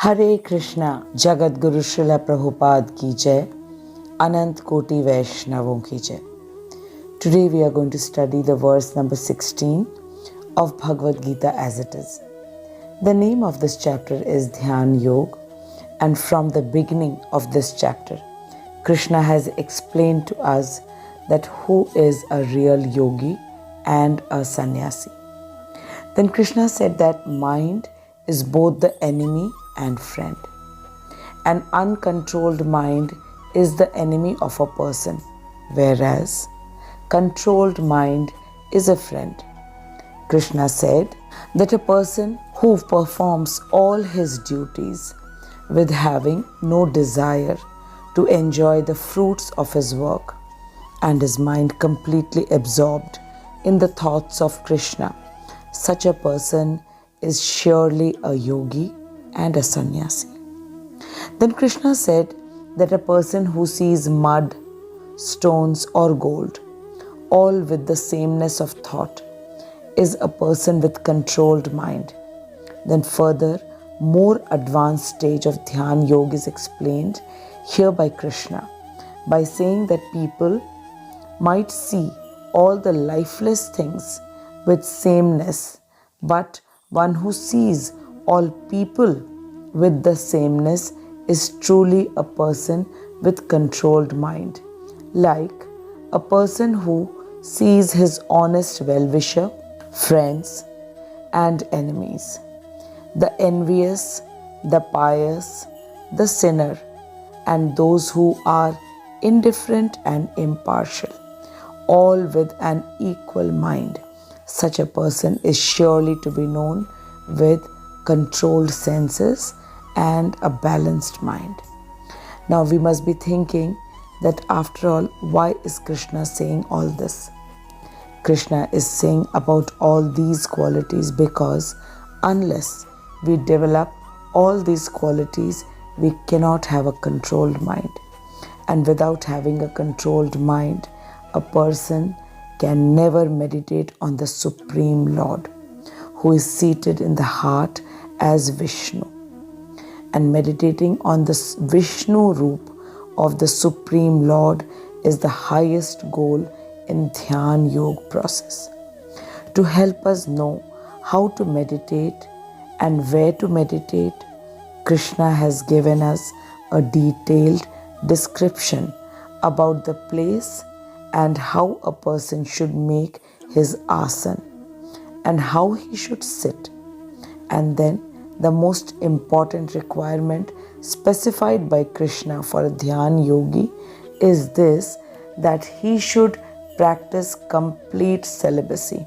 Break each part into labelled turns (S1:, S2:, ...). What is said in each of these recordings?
S1: हरे कृष्णा। जगत गुरु श्रील प्रभुपाद की जय। अनंत कोटि वैष्णवों की जय। Today we are going to study the verse number 16 of Bhagwat Gita as it is. The name of this chapter is Dhyan Yoga, and from the beginning of this chapter, Krishna has explained to us that who is a real yogi and a sannyasi. Then Krishna said that mind is both the enemy and friend. An uncontrolled mind is the enemy of a person, whereas controlled mind is a friend. Krishna said that a person who performs all his duties with having no desire to enjoy the fruits of his work and his mind completely absorbed in the thoughts of Krishna, such a person is surely a yogi and a sannyasi. Then Krishna said that a person who sees mud, stones or gold, all with the sameness of thought, is a person with controlled mind. Then further, more advanced stage of Dhyan Yoga is explained here by Krishna by saying that people might see all the lifeless things with sameness, but one who sees all people with the sameness is truly a person with controlled mind, like a person who sees his honest well-wisher, friends and enemies, the envious, the pious, the sinner, and those who are indifferent and impartial, all with an equal mind. Such a person is surely to be known with controlled senses and a balanced mind. Now we must be thinking that after all, why is Krishna saying all this? Krishna is saying about all these qualities because unless we develop all these qualities, we cannot have a controlled mind. And without having a controlled mind, a person can never meditate on the Supreme Lord, who is seated in the heart as Vishnu. And meditating on the Vishnu Roop of the Supreme Lord is the highest goal in Dhyan Yoga process. To help us know how to meditate and where to meditate, Krishna has given us a detailed description about the place and how a person should make his asana and how he should sit. And then the most important requirement specified by Krishna for a Dhyan Yogi is this, that he should practice complete celibacy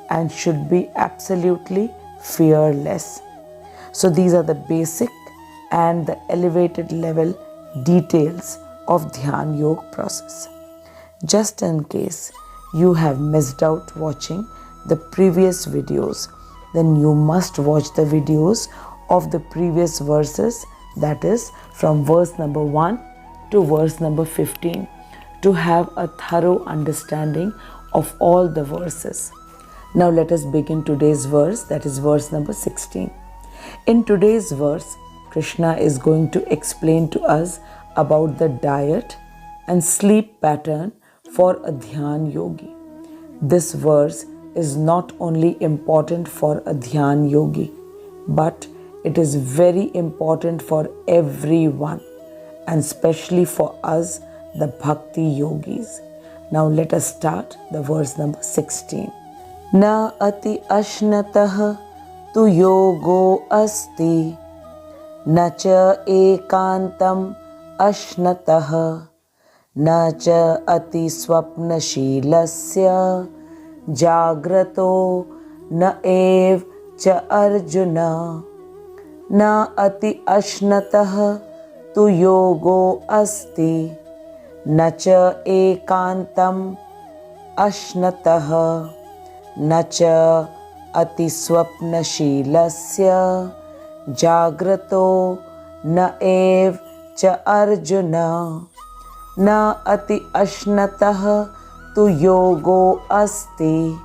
S1: and should be absolutely fearless. So these are the basic and the elevated level details of Dhyan Yoga process. Just in case you have missed out watching the previous videos, then you must watch the videos of the previous verses, that is from verse number 1 to verse number 15, to have a thorough understanding of all the verses. Now let us begin today's verse, that is verse number 16. In today's verse, Krishna is going to explain to us about the diet and sleep pattern for a Dhyan Yogi. This verse is not only important for a Dhyan Yogi, but it is very important for everyone, and especially for us, the Bhakti Yogis. Now let us start the verse number 16. Na ati ashnatah tu yogo asti, na cha ekantam ashnatah, na cha ati swapnashilasya jagrato na ev cha arjuna. Na ati ashnatah tu yogo asti, na cha ekantam ashnatah, na cha ati swapnashilasya jagrato na ev cha arjuna. Na ati ashnatah tu yogo asti,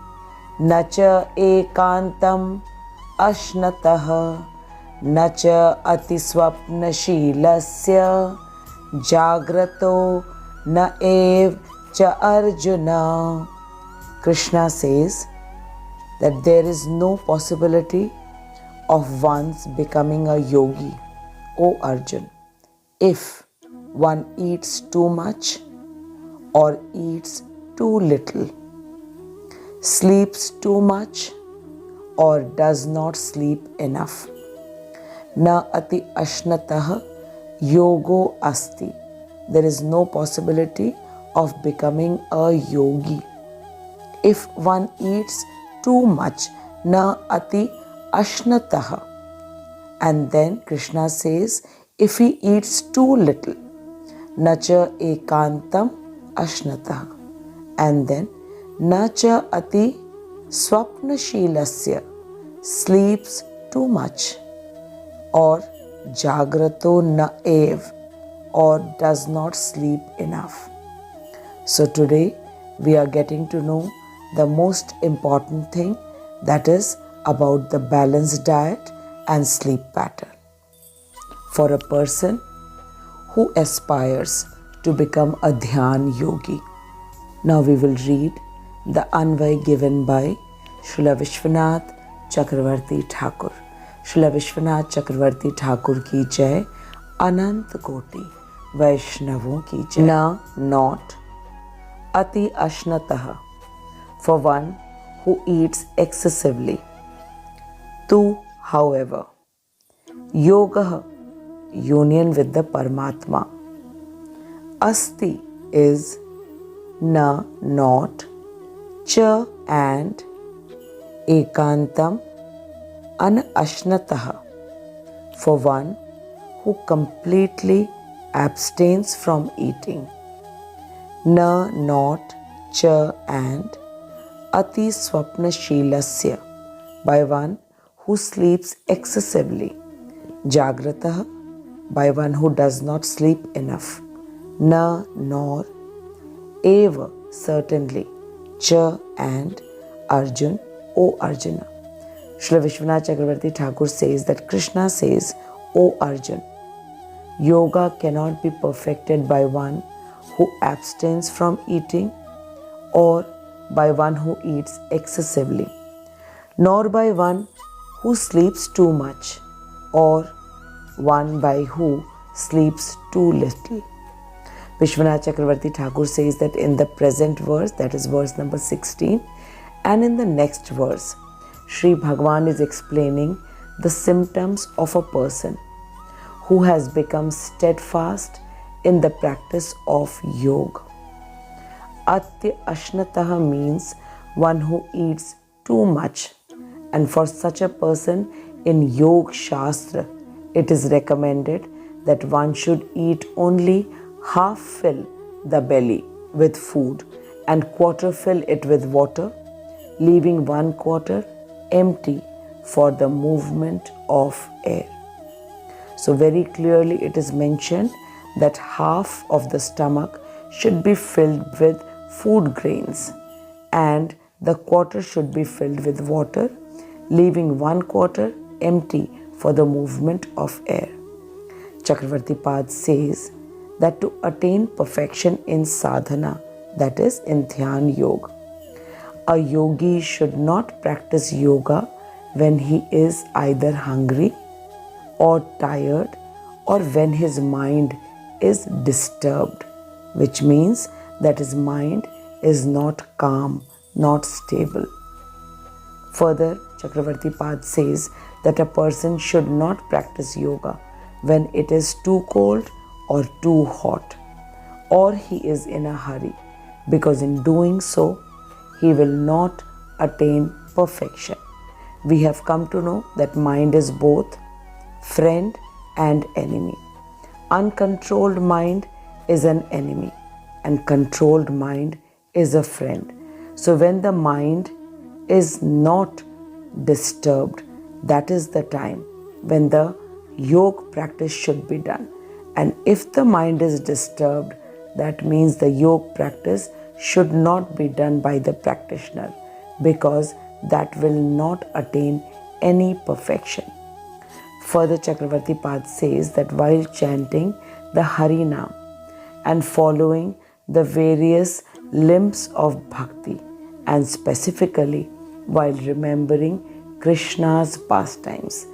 S1: na cha ekantam ashnatah, न च अतिस्वप्नशीलस्य जाग्रतो न एव cha Arjuna. Krishna says that there is no possibility of one's becoming a yogi, O Arjun, if one eats too much or eats too little, sleeps too much or does not sleep enough. Na ati ashnatah yogo asti. There is no possibility of becoming a yogi if one eats too much. Na ati ashnatah. And then Krishna says, if he eats too little, nacha ekantam ashnatah. And then nacha ati swapnashilasya, sleeps too much, or jagrato na ev, or does not sleep enough. So today we are getting to know the most important thing, that is about the balanced diet and sleep pattern. For a person who aspires to become a Dhyan yogi. Now we will read the Anvay given by Srila Vishwanath Chakravarti Thakur. Srila Vishwanath Chakravarti Thakur ki jai, Anant Koti Vaishnavon ki jai. Na, not ati ashnatah, for one who eats excessively. Tu, however, yoga, union with the Paramatma. Asti is na, not, cha, and ekantam anashnatah, for one who completely abstains from eating. Na, not, cha, and ati swapnashilasya, by one who sleeps excessively. Jagratah, by one who does not sleep enough. Na, nor, eva, certainly, cha, and Arjun, O Arjuna. Srila Vishwanath Chakravarti Thakur says that Krishna says, O Arjun, yoga cannot be perfected by one who abstains from eating or by one who eats excessively, nor by one who sleeps too much or one by who sleeps too little. Vishwanath Chakravarti Thakur says that in the present verse, that is verse number 16, and in the next verse, Sri Bhagavan is explaining the symptoms of a person who has become steadfast in the practice of yoga. Atya ashnatah means one who eats too much, and for such a person in Yoga Shastra, it is recommended that one should eat only half fill the belly with food and quarter fill it with water, leaving 1/4 empty for the movement of air. So very clearly it is mentioned that half of the stomach should be filled with food grains and the quarter should be filled with water, leaving 1/4 empty for the movement of air. Chakravarti Pad says that to attain perfection in sadhana, that is in Dhyan Yoga, a yogi should not practice yoga when he is either hungry or tired or when his mind is disturbed, which means that his mind is not calm, not stable. Further, Chakravarti Pad says that a person should not practice yoga when it is too cold or too hot, or he is in a hurry, because in doing so, he will not attain perfection. We have come to know that mind is both friend and enemy. Uncontrolled mind is an enemy and controlled mind is a friend. So when the mind is not disturbed, that is the time when the yoga practice should be done. And if the mind is disturbed, that means the yoga practice should not be done by the practitioner, because that will not attain any perfection. Further, Chakravarti Pad says that while chanting the Hari Nam and following the various limbs of bhakti, and specifically while remembering Krishna's pastimes,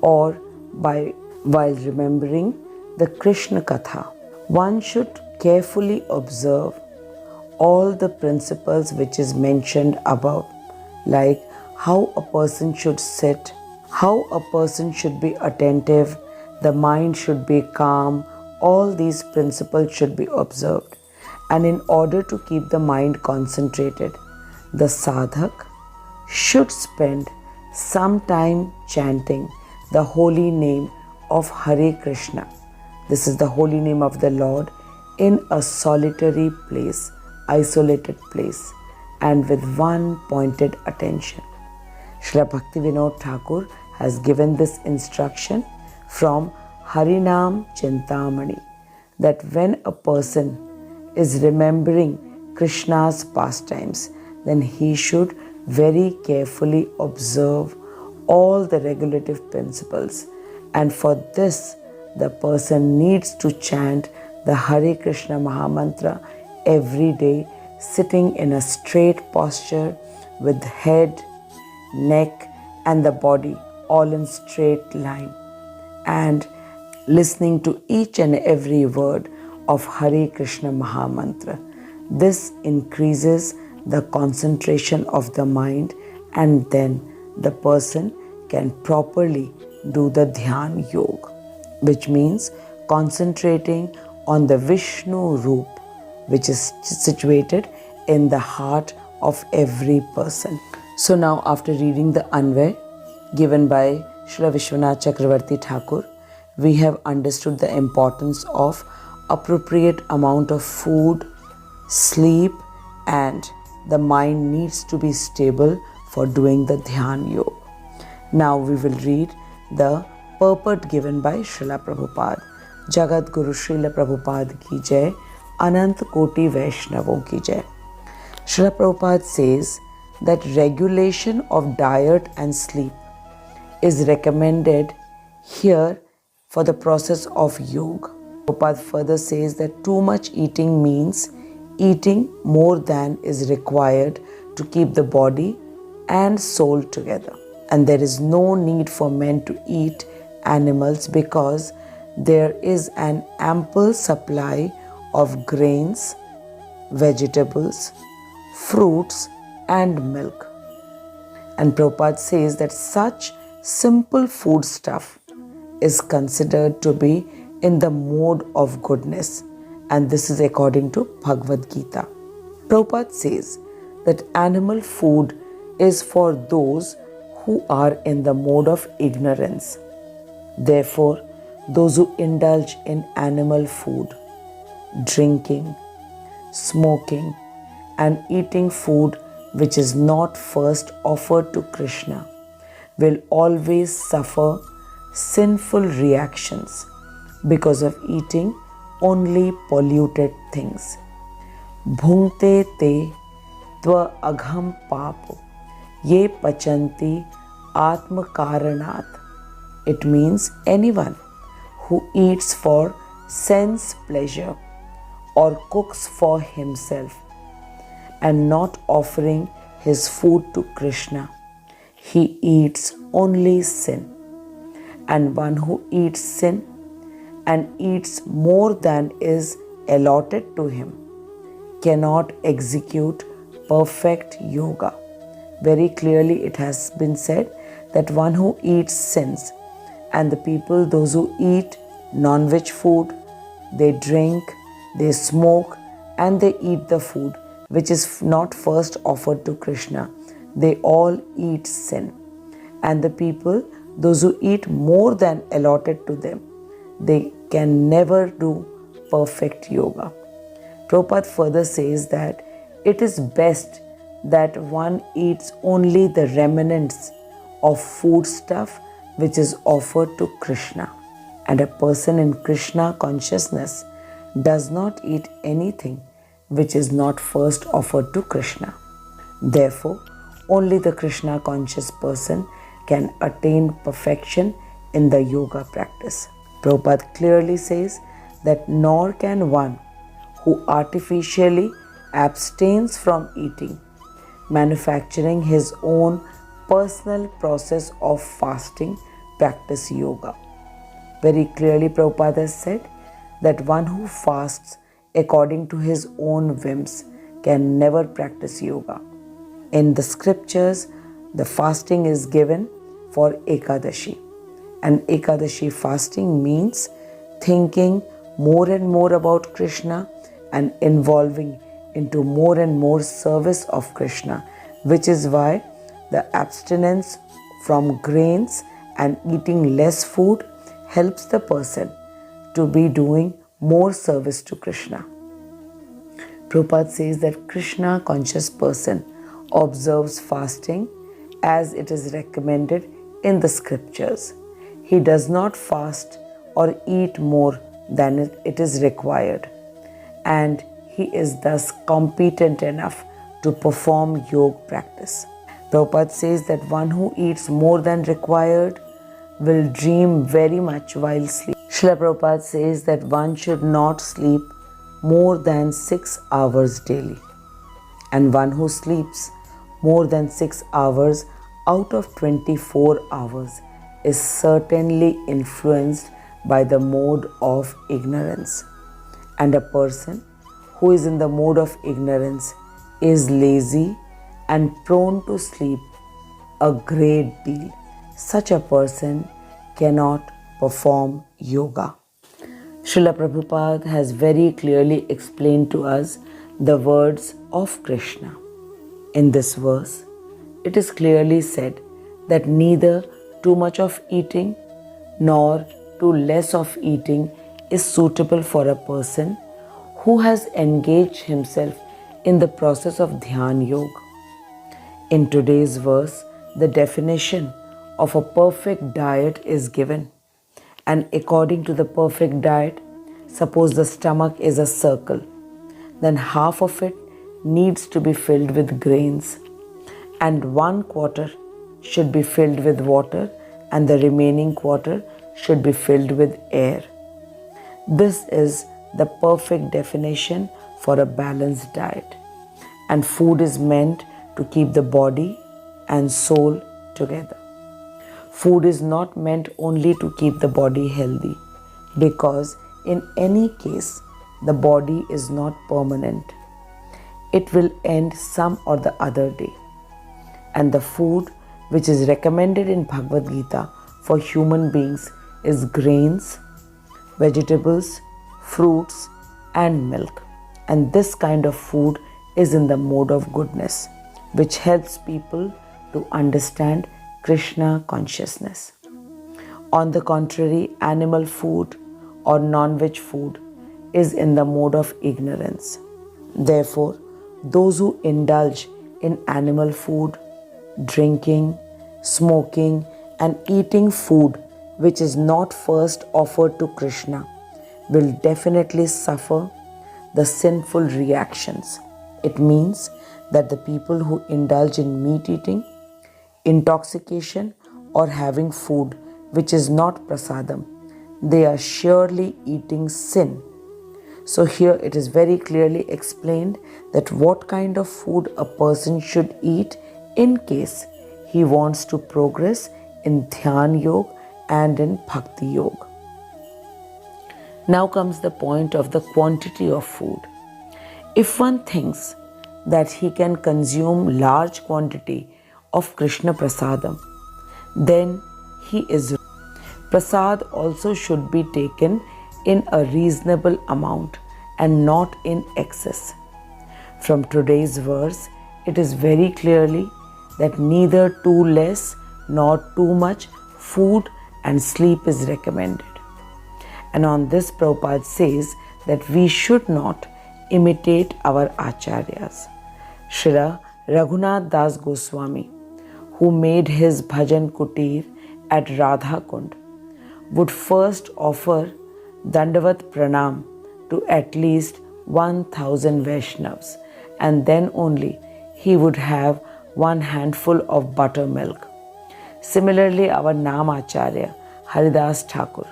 S1: or while remembering the Krishna Katha, one should carefully observe all the principles which is mentioned above, like how a person should sit, how a person should be attentive, the mind should be calm. All these principles should be observed. And in order to keep the mind concentrated, the sadhak should spend some time chanting the holy name of Hare Krishna. This is the holy name of the Lord in a solitary place, isolated place, and with one pointed attention. Srila Bhaktivinoda Thakur has given this instruction from Harinam Chintamani, that when a person is remembering Krishna's pastimes, then he should very carefully observe all the regulative principles. And for this, the person needs to chant the Hare Krishna Mahamantra every day, sitting in a straight posture with head, neck and the body all in straight line, and listening to each and every word of Hare Krishna Mahamantra. This increases the concentration of the mind, and then the person can properly do the Dhyan Yoga, which means concentrating on the Vishnu Roop, which is situated in the heart of every person. So now, after reading the Anvay given by Srila Vishwanath Chakravarti Thakur, we have understood the importance of appropriate amount of food, sleep, and the mind needs to be stable for doing the Dhyan Yoga. Now we will read the purport given by Srila Prabhupada. Jagat Guru Srila Prabhupada ki jai, Anant Koti Vaishnavon ki jai. Srila Prabhupada says that regulation of diet and sleep is recommended here for the process of yoga. Prabhupada further says that too much eating means eating more than is required to keep the body and soul together. And there is no need for men to eat animals because there is an ample supply of grains, vegetables, fruits and milk. And Prabhupada says that such simple food stuff is considered to be in the mode of goodness, and this is according to Bhagwat Gita. Prabhupada says that animal food is for those who are in the mode of ignorance. Therefore, those who indulge in animal food, drinking, smoking, and eating food which is not first offered to Krishna will always suffer sinful reactions because of eating only polluted things. Bhungte te tva agham papo ye pachanti atma karanat. It means anyone who eats for sense pleasure or cooks for himself and not offering his food to Krishna, he eats only sin. And one who eats sin and eats more than is allotted to him cannot execute perfect yoga. Very clearly it has been said that one who eats sins, and the people, those who eat non-veg food, they drink, they smoke, and they eat the food which is not first offered to Krishna, they all eat sin. And the people, those who eat more than allotted to them, they can never do perfect yoga. Prabhupada further says that it is best that one eats only the remnants of food stuff which is offered to Krishna. And a person in Krishna consciousness does not eat anything which is not first offered to Krishna. Therefore, only the Krishna conscious person can attain perfection in the yoga practice. Prabhupada clearly says that nor can one who artificially abstains from eating, manufacturing his own personal process of fasting, practice yoga. Very clearly, Prabhupada has said that one who fasts according to his own whims can never practice yoga. In the scriptures, the fasting is given for Ekadashi. And Ekadashi fasting means thinking more and more about Krishna and involving into more and more service of Krishna, which is why the abstinence from grains and eating less food helps the person to be doing more service to Krishna. Prabhupada says that Krishna conscious person observes fasting as it is recommended in the scriptures. He does not fast or eat more than it is required, and he is thus competent enough to perform yoga practice. Prabhupada says that one who eats more than required will dream very much while sleeping. Srila Prabhupada says that one should not sleep more than 6 hours daily, and one who sleeps more than 6 hours out of 24 hours is certainly influenced by the mode of ignorance. And a person who is in the mode of ignorance is lazy and prone to sleep a great deal. Such a person cannot perform yoga. Srila Prabhupada has very clearly explained to us the words of Krishna. In this verse, it is clearly said that neither too much of eating nor too less of eating is suitable for a person who has engaged himself in the process of Dhyan Yoga. In today's verse, the definition of a perfect diet is given. And according to the perfect diet, suppose the stomach is a circle, then half of it needs to be filled with grains, and 1/4 should be filled with water, and the remaining quarter should be filled with air. This is the perfect definition for a balanced diet. And food is meant to keep the body and soul together. Food is not meant only to keep the body healthy, because in any case, the body is not permanent. It will end some or the other day. And the food which is recommended in Bhagwat Gita for human beings is grains, vegetables, fruits, and milk. And this kind of food is in the mode of goodness, which helps people to understand Krishna consciousness. On the contrary, animal food or non-veg food is in the mode of ignorance. Therefore, those who indulge in animal food, drinking, smoking, and eating food which is not first offered to Krishna will definitely suffer the sinful reactions. It means that the people who indulge in meat eating, intoxication, or having food which is not prasadam, they are surely eating sin. So here it is very clearly explained that what kind of food a person should eat in case he wants to progress in Dhyan Yoga and in Bhakti Yoga. Now comes the point of the quantity of food. If one thinks that he can consume large quantity of Krishna prasadam, then he is wrong. Prasad also should be taken in a reasonable amount and not in excess. From today's verse, it is very clearly that neither too less nor too much food and sleep is recommended. And on this, Prabhupada says that we should not imitate our acharyas. Srila Raghunath Das Goswami, who made his bhajan kutir at Radha Kund, would first offer Dandavat Pranam to at least 1000 Vaishnavas, and then only he would have one handful of buttermilk. Similarly, our Namacharya, Haridas Thakur,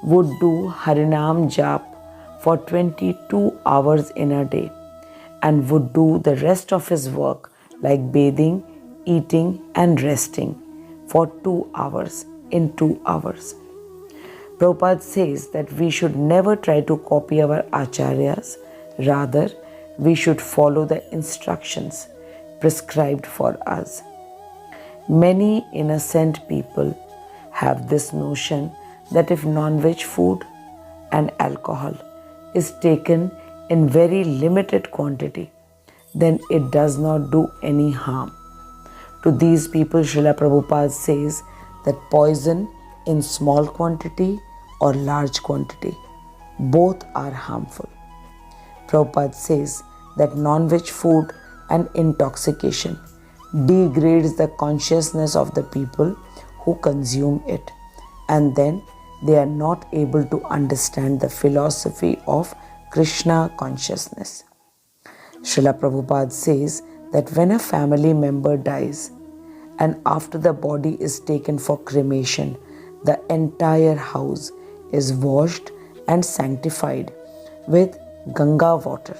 S1: would do Harinam Jap for 22 hours in a day and would do the rest of his work like bathing, eating and resting for 2 hours in 2 hours. Prabhupada says that we should never try to copy our acharyas, rather we should follow the instructions prescribed for us. Many innocent people have this notion that if non-veg food and alcohol is taken in very limited quantity, then it does not do any harm. To these people, Srila Prabhupada says that poison in small quantity or large quantity, both are harmful. Prabhupada says that non-veg food and intoxication degrades the consciousness of the people who consume it, and then they are not able to understand the philosophy of Krishna consciousness. Srila Prabhupada says that when a family member dies and after the body is taken for cremation, the entire house is washed and sanctified with Ganga water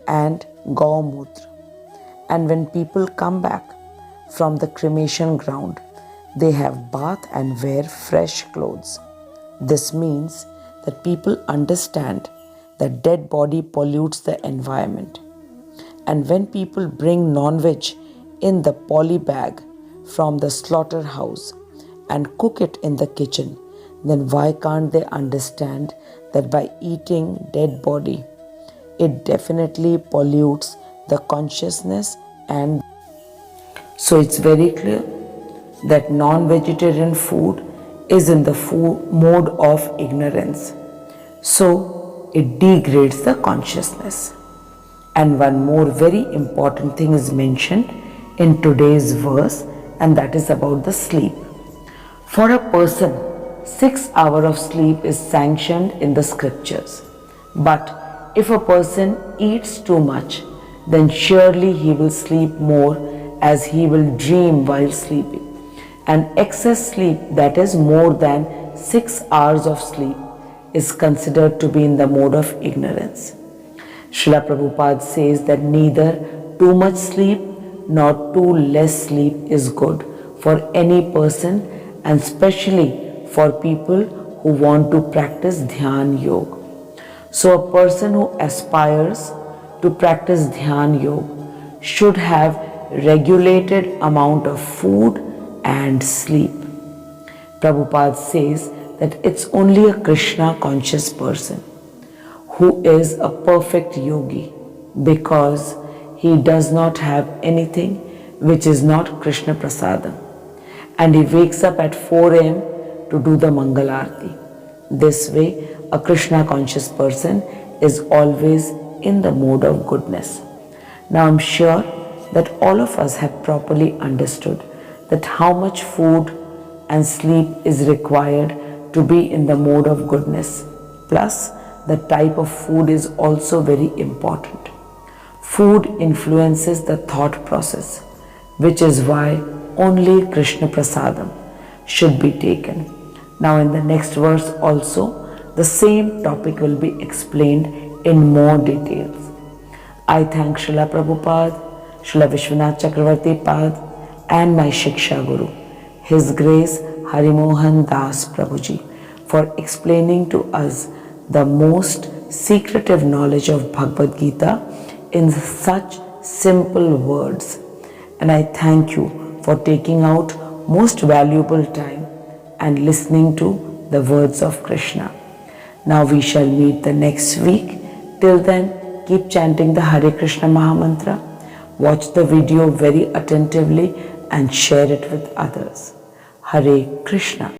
S1: and Gaumutra. And when people come back from the cremation ground, they have bath and wear fresh clothes. This means that people understand that dead body pollutes the environment. And when people bring non-veg in the poly bag from the slaughterhouse and cook it in the kitchen, then why can't they understand that by eating dead body, it definitely pollutes the consciousness? And so it's very clear that non-vegetarian food is in the mode of ignorance. So it degrades the consciousness. And one more very important thing is mentioned in today's verse, and that is about the sleep. For a person, 6 hours of sleep is sanctioned in the scriptures. But if a person eats too much, then surely he will sleep more, as he will dream while sleeping. And excess sleep, that is more than 6 hours of sleep, is considered to be in the mode of ignorance. Srila Prabhupada says that neither too much sleep nor too less sleep is good for any person, and especially for people who want to practice Dhyan Yoga. So a person who aspires to practice Dhyan Yoga should have regulated amount of food and sleep. Prabhupada says that it's only a Krishna conscious person who is a perfect yogi, because he does not have anything which is not Krishna Prasadam, and he wakes up at 4 a.m. to do the Mangal Aarti. This way, a Krishna conscious person is always in the mode of goodness. Now I'm sure that all of us have properly understood that how much food and sleep is required to be in the mode of goodness. Plus, the type of food is also very important. Food influences the thought process, which is why only Krishna Prasadam should be taken. Now in the next verse also, the same topic will be explained in more details. I thank Srila Prabhupada, Srila Vishwanath Chakravarti Pad, and my Shiksha Guru, His Grace Harimohan Das Prabhuji, for explaining to us the most secretive knowledge of Bhagwat Gita in such simple words. And I thank you for taking out most valuable time and listening to the words of Krishna. Now we shall meet the next week. Till then, keep chanting the Hare Krishna Mahamantra. Watch the video very attentively and share it with others. Hare Krishna.